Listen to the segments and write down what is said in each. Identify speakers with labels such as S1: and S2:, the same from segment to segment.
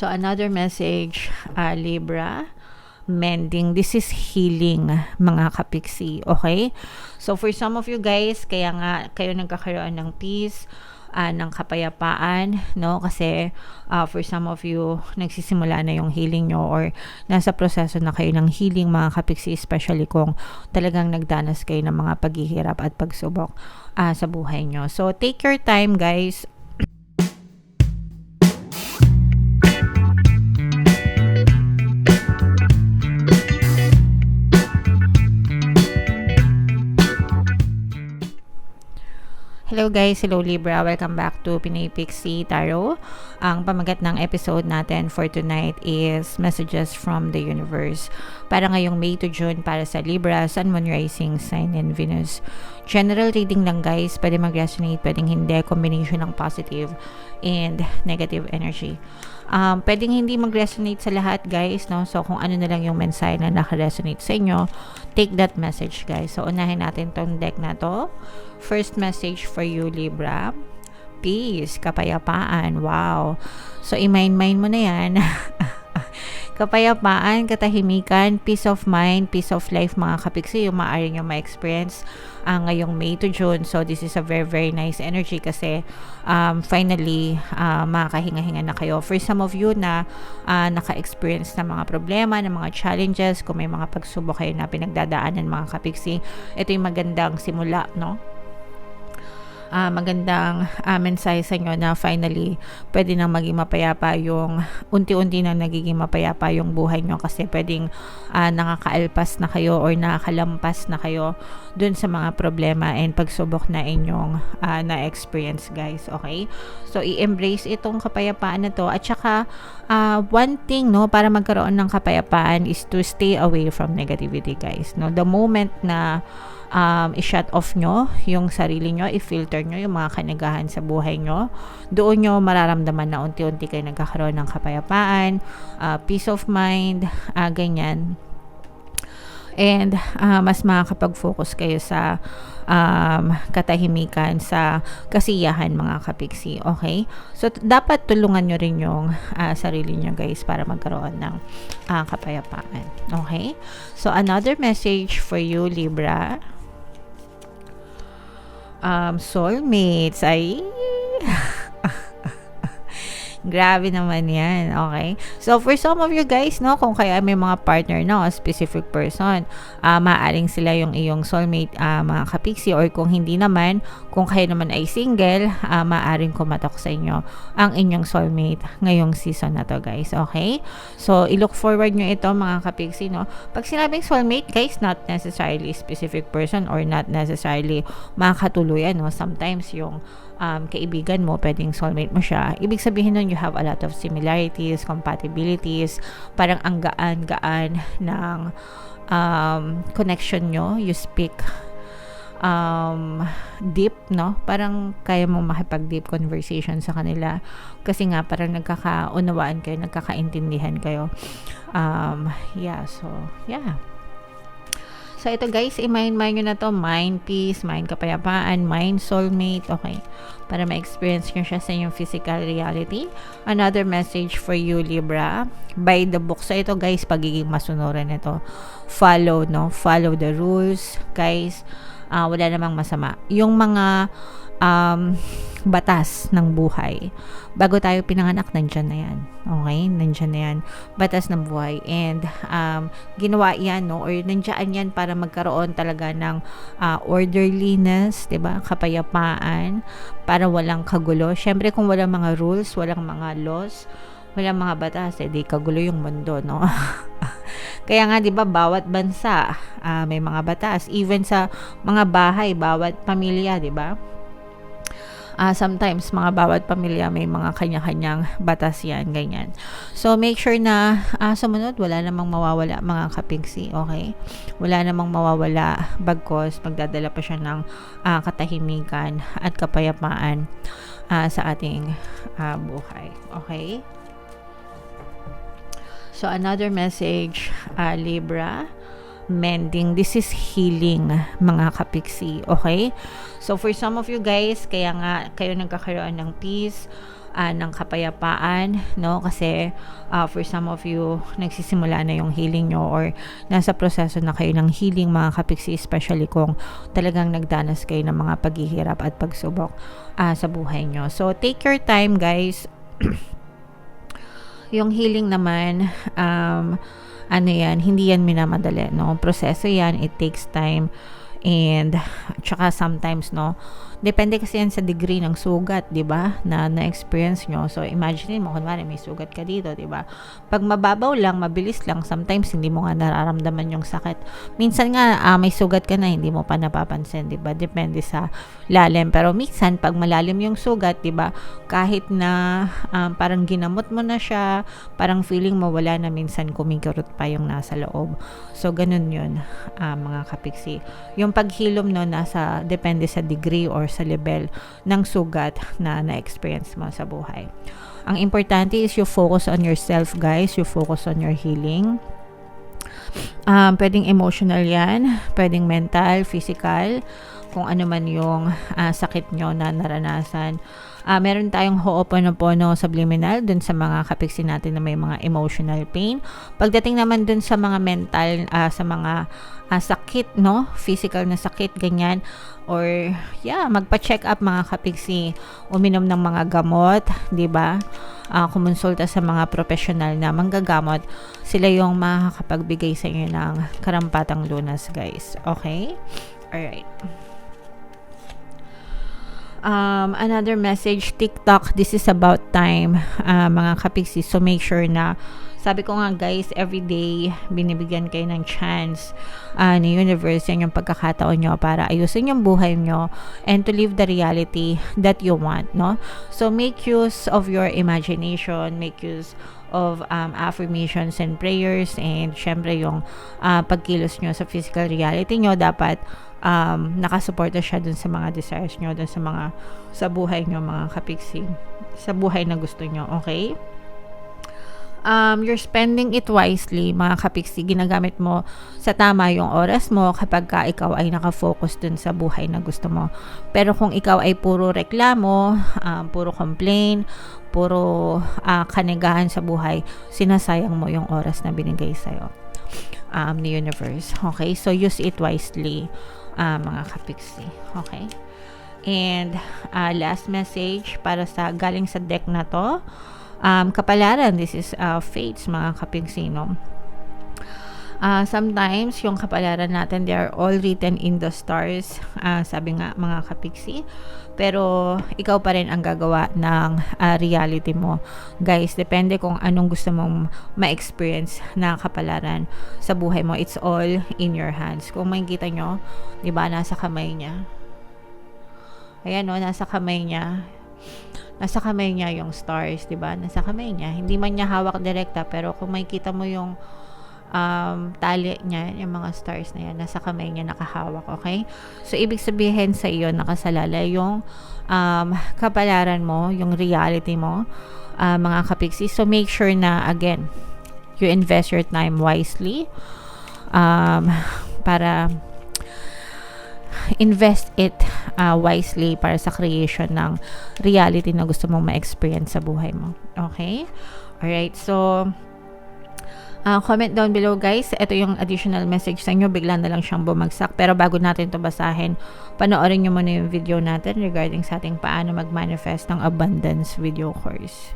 S1: So another message, Libra, mending. This is healing, mga kapiksi, okay? So for some of you guys, kaya nga kayo nagkakaroon ng peace, ng kapayapaan, no? Kasi for some of you, nagsisimula na yung healing nyo or nasa proseso na kayo ng healing, mga kapiksi, especially kung talagang nagdanas kayo ng mga paghihirap at pagsubok sa buhay nyo. So take your time, guys. Hello guys, hello Libra, welcome back to Pinoy Pixie Tarot. Ang pamagat ng episode natin for tonight is Messages from the Universe. Para ngayong May to June para sa Libra, Sun, Moon, Rising, Sign, and Venus. General reading lang guys, pwede mag-resonate, pwedeng hindi, combination ng positive and negative energy. Pwedeng hindi mag-resonate sa lahat guys, no? So kung ano na lang yung mensahe na naka-resonate sa inyo, take that message guys. So unahin natin tong deck na to. First message for you Libra, peace, kapayapaan. Wow. So i-mind mo na yan. Kapayapaan, katahimikan, peace of mind, peace of life, mga kapiksi, yung maaari nyo ma-experience ngayong May to June. So this is a very very nice energy kasi finally makakahinga-hinga na kayo. For some of you na naka-experience ng mga problema, ng mga challenges, kung may mga pagsubok kayo na pinagdadaanan, mga kapiksi, ito yung magandang simula, no? Magandang mensahe sa inyo na finally pwede nang maging mapayapa yung unti-unti na nagiging mapayapa yung buhay nyo kasi pwedeng nakakaalpas na kayo or nakakalampas na kayo dun sa mga problema and pagsubok na inyong na-experience guys, okay? So i-embrace itong kapayapaan na to at saka one thing, no, para magkaroon ng kapayapaan is to stay away from negativity guys, no? The moment na i-shut off nyo yung sarili nyo, i-filter nyo yung mga kanagahan sa buhay nyo, doon nyo mararamdaman na unti-unti kayo nagkakaroon ng kapayapaan, peace of mind, ganyan. And mas makakapag-focus kayo sa katahimikan, sa kasiyahan, mga kapiksi, okay? So dapat tulungan nyo rin yung sarili nyo guys para magkaroon ng kapayapaan, okay? So another message for you Libra, soulmates. Ay grabe naman yan, okay? So, for some of you guys, no, kung kaya may mga partner, no, a specific person, maaaring sila yung iyong soulmate, mga kapiksi, or kung hindi naman, kung kayo naman ay single, maaaring kumatok sa inyo ang inyong soulmate ngayong season na to, guys, okay? So, i-look forward nyo ito, mga kapiksi, no? Pag sinabing soulmate, guys, not necessarily specific person or not necessarily makatuluyan, no? Sometimes yung kaibigan mo, pwedeng soulmate mo siya. Ibig sabihin nun, you have a lot of similarities, compatibilities, parang ang gaan-gaan ng connection nyo. You speak deep, no? Parang kaya mong makipag-deep conversation sa kanila. Kasi nga, parang nagkakaunawaan kayo, nagkakaintindihan kayo. So, ito guys, i-mind nyo na to. Mind peace, mind kapayapaan, mind soulmate, okay? Para ma-experience nyo siya sa inyong physical reality. Another message for you, Libra. By the book. So, ito guys, pagiging masunuran ito. Follow, no? Follow the rules, guys. Wala namang masama. Yung mga batas ng buhay. Bago tayo pinanganak, nandyan na yan. Okay? Nandyan na yan. Batas ng buhay. And ginawa yan, no? Or nandyan yan para magkaroon talaga ng orderliness, diba? Kapayapaan, para walang kagulo. Syempre, kung walang mga rules, walang mga laws, walang mga batas, di kagulo yung mundo, no? Kaya nga, 'di ba, bawat bansa may mga batas, even sa mga bahay, bawat pamilya, 'di ba? Sometimes mga bawat pamilya may mga kanya-kanyang batas yan, ganyan. So make sure na sumunod, wala namang mawawala, mga kapiksi, okay? Wala namang mawawala, bagkos magdadala pa siya ng katahimikan at kapayapaan sa ating buhay, okay? So another message, Libra, mending. This is healing, mga kapiksi, okay? So for some of you guys, kaya nga kayo nagkakaroon ng peace, ng kapayapaan, no? Kasi for some of you, nagsisimula na yung healing nyo or nasa proseso na kayo ng healing, mga kapiksi, especially kung talagang nagdanas kayo ng mga paghihirap at pagsubok sa buhay nyo. So, take your time, guys. Yung healing naman, ano yan, hindi yan minamadali, no? Proseso yan, it takes time. And tsaka sometimes, no, depende kasi yan sa degree ng sugat, 'di ba? Na-experience nyo. So imagine mo kunwari may sugat ka dito, 'di ba? Pag mababaw lang, mabilis lang, sometimes hindi mo nga nararamdaman yung sakit. Minsan nga may sugat ka na hindi mo pa napapansin, 'di ba? Depende sa lalim. Pero minsan pag malalim yung sugat, 'di ba? Kahit na parang ginamot mo na siya, parang feeling mo wala na, minsan kumikirot pa yung nasa loob. So ganun 'yun, mga kapiksi. Yung paghilom, no, depende sa degree or sa level ng sugat na na-experience mo sa buhay. Ang importante is you focus on yourself, guys. You focus on your healing. Pwedeng emotional yan, pwedeng mental, physical, kung ano man yung sakit nyo na naranasan. Meron tayong Ho'oponopono subliminal dun sa mga kapiksi natin na may mga emotional pain. Pagdating naman dun sa mga mental, sa mga sakit, no, physical na sakit, ganyan, or magpa-check up, mga kapiksi, uminom ng mga gamot, 'di ba? Kumonsulta sa mga professional na manggagamot, sila yung makakapagbigay sa inyo ng karampatang lunas, guys. Okay? Alright. Another message, TikTok, this is about time, mga kapiksi. So make sure na, sabi ko nga, guys, everyday binibigyan kayo ng chance ni universe, yan yung pagkakataon nyo para ayusin yung buhay nyo and to live the reality that you want, no? So make use of your imagination, make use of affirmations and prayers, and syempre yung pagkilos nyo sa physical reality nyo, dapat nakasuporta siya dun sa mga desires nyo, dun sa buhay nyo, mga kapiksi, sa buhay na gusto nyo. Okay? You're spending it wisely, mga kapiksi. Ginagamit mo sa tama yung oras mo kapag ka ikaw ay nakafocus dun sa buhay na gusto mo. Pero kung ikaw ay puro reklamo, puro complain, puro kanigahan sa buhay, sinasayang mo yung oras na binigay sa'yo ni universe. Okay? So use it wisely, mga kapiksi. Okay? And last message para galing sa deck na to, kapalaran. This is fates, mga kapiksi, no? Sometimes yung kapalaran natin, they are all written in the stars, sabi nga, mga kapiksi, pero ikaw pa rin ang gagawa ng reality mo, guys. Depende kung anong gusto mong ma-experience na kapalaran sa buhay mo. It's all in your hands. Kung makikita nyo, di ba, nasa kamay niya, ayan, no, nasa kamay niya yung stars, 'di ba? Nasa kamay niya. Hindi man niya hawak direkta, pero kung makikita mo yung tali niya, yung mga stars na yan, nasa kamay niya nakahawak, okay? So ibig sabihin sa iyo, nakasalalay yung kapalaran mo, yung reality mo, mga kapiksi. So make sure na, again, you invest your time wisely, para invest it wisely para sa creation ng reality na gusto mong ma-experience sa buhay mo. Okay? Alright, so comment down below, guys. Ito yung additional message sa inyo. Bigla na lang siyang bumagsak. Pero bago natin ito basahin, panoorin nyo muna yung video natin regarding sa ating paano mag-manifest ng abundance video course.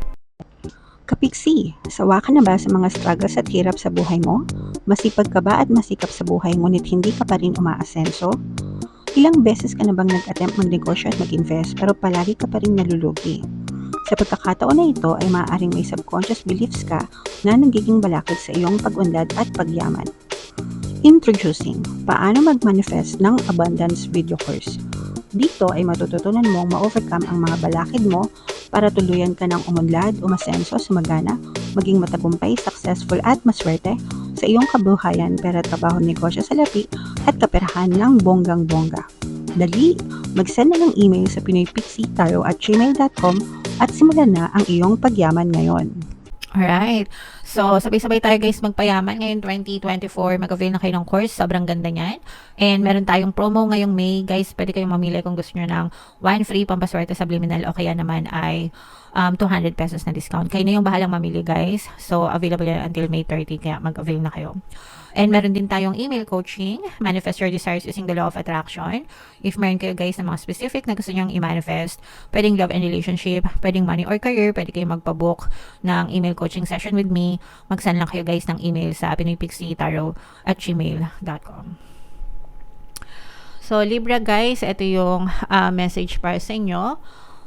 S2: Kapiksi, sawa ka na ba sa mga struggles at hirap sa buhay mo? Masipag ka ba at masikap sa buhay ngunit hindi ka pa rin umaasenso? Ilang beses ka na bang nag-attempt magnegosyo at mag-invest pero palagi ka pa rin nalulugi? Sa pagkakataon na ito ay maaaring may subconscious beliefs ka na nagiging balakid sa iyong pag-unlad at pagyaman. Introducing, paano mag-manifest ng abundance video course. Dito ay matututunan mong ma-overcome ang mga balakid mo para tuluyan ka ng umunlad, umasenso, sumagana, maging matagumpay, successful at maswerte sa iyong kabuhayan, pera, trabaho, negosyo, salapi at kaperahan ng bonggang-bongga. Dali, mag-send na ng email sa pinoypixitaro@gmail.com at simulan na ang iyong pagyaman ngayon.
S1: Alright. So, sabay-sabay tayo guys magpayaman. Ngayon 2024, mag-avail na kayo ng course. Sobrang ganda niyan. And meron tayong promo ngayong May. Guys, pwede kayong mamili kung gusto nyo ng 1 free pampaswerte subliminal o kaya naman ay 200 pesos na discount. Kayo na yung bahalang mamili guys. So, available yan until May 30. Kaya mag-avail na kayo. And meron din tayong email coaching, manifest your desires using the law of attraction. If meron kayo guys na mga specific na gusto nyong i-manifest, pwedeng love and relationship, pwedeng money or career, pwede kayo magpabook ng email coaching session with me. Mag-send lang kayo guys ng email sa pinoypixietarot@gmail.com. So, Libra guys, ito yung message para sa inyo.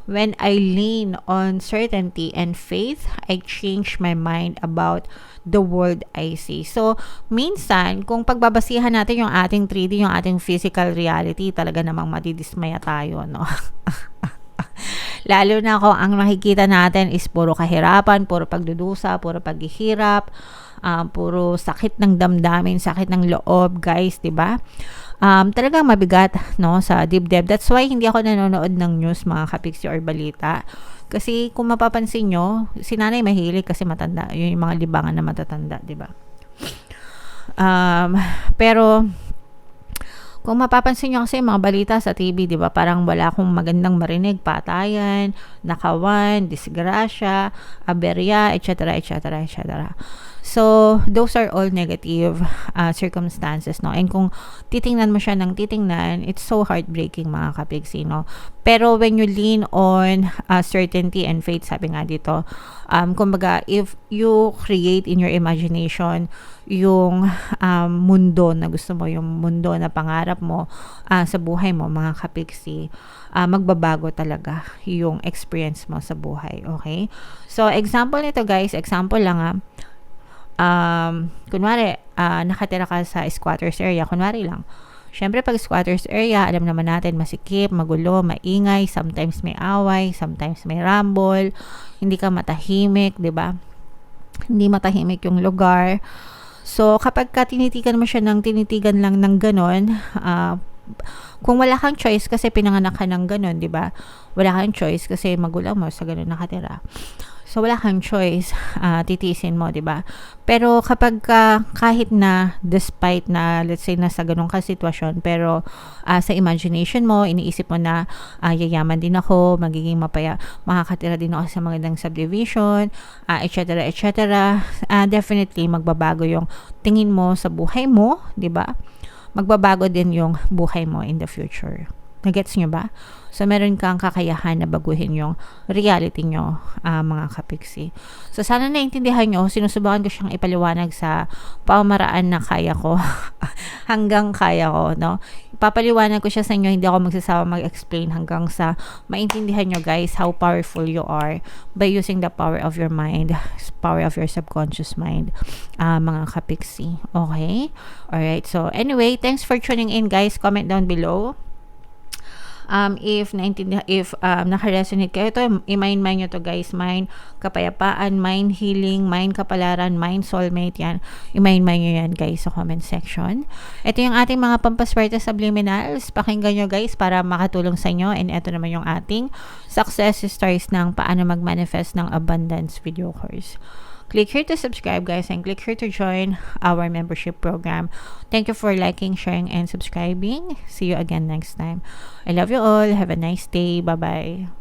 S1: When I lean on certainty and faith, I change my mind about the world I see. So, minsan, kung pagbabasihan natin yung ating 3D, yung ating physical reality, talaga namang madidismaya tayo, no? Lalo na kung ang nakikita natin is puro kahirapan, puro pagdudusa, puro paghihirap, puro sakit ng damdamin, sakit ng loob, guys, 'di ba? Talagang mabigat, no, sa dibdib. That's why hindi ako nanonood ng news, mga kapiksi or balita. Kasi kung mapapansin nyo, si nanay mahilig kasi matanda. Yun yung mga libangan na matatanda, 'di ba? Pero kung mapapansin nyo kasi mga balita sa TV, 'di ba? Parang wala akong magandang marinig, patayan, nakawan, disgrasya, aberya, etc., etc., etc. So, those are all negative circumstances, no? And kung titingnan mo siya ng titingnan, it's so heartbreaking, mga kapigsi, no? Pero when you lean on certainty and faith, sabi nga dito, kumbaga, if you create in your imagination yung mundo na gusto mo, yung mundo na pangarap mo sa buhay mo, mga kapigsi, magbabago talaga yung experience mo sa buhay, okay? So, example nito guys, example lang kunwari, nakatira ka sa squatters area, kunwari lang. Syempre, pag squatters area, alam naman natin, masikip, magulo, maingay, sometimes may away, sometimes may rumble, hindi ka matahimik, 'di ba? Hindi matahimik yung lugar. So, kapag ka tinitigan mo siya ng tinitigan lang ng ganon, kung wala kang choice kasi pinanganak ka ng ganon, 'di ba? Wala kang choice kasi magulang mo sa ganon nakatira. So, wala kang choice, titiisin mo, 'di ba? Pero kapag kahit na, despite na, let's say, nasa ganun ka sitwasyon, pero sa imagination mo, iniisip mo na, yayaman din ako, magiging makakatira din ako sa magandang subdivision, etc., etc., definitely, magbabago yung tingin mo sa buhay mo, 'di ba? Magbabago din yung buhay mo in the future. Nagets nyo ba? So, meron kang kakayahan na baguhin yung reality nyo, mga kapiksi. So, sana naintindihan nyo, sinusubukan ko siyang ipaliwanag sa pamamaraan na kaya ko, hanggang kaya ko, no? Ipapaliwanag ko siya sa inyo, hindi ako magsasawa mag-explain hanggang sa maintindihan nyo, guys, how powerful you are by using the power of your mind, power of your subconscious mind, mga kapiksi. Okay? Alright, so anyway, thanks for tuning in, guys. Comment down below. If naka-resonate kayo, ito, i-mind nyo to guys, mind kapayapaan, mind healing, mind kapalaran, mind soulmate, yan. I-mind nyo yan guys sa comment section. Ito yung ating mga pampaswerte subliminals. Pakinggan nyo guys para makatulong sa inyo. And ito naman yung ating success stories ng paano mag-manifest ng abundance video course. Click here to subscribe, guys, and click here to join our membership program. Thank you for liking, sharing, and subscribing. See you again next time. I love you all. Have a nice day. Bye-bye.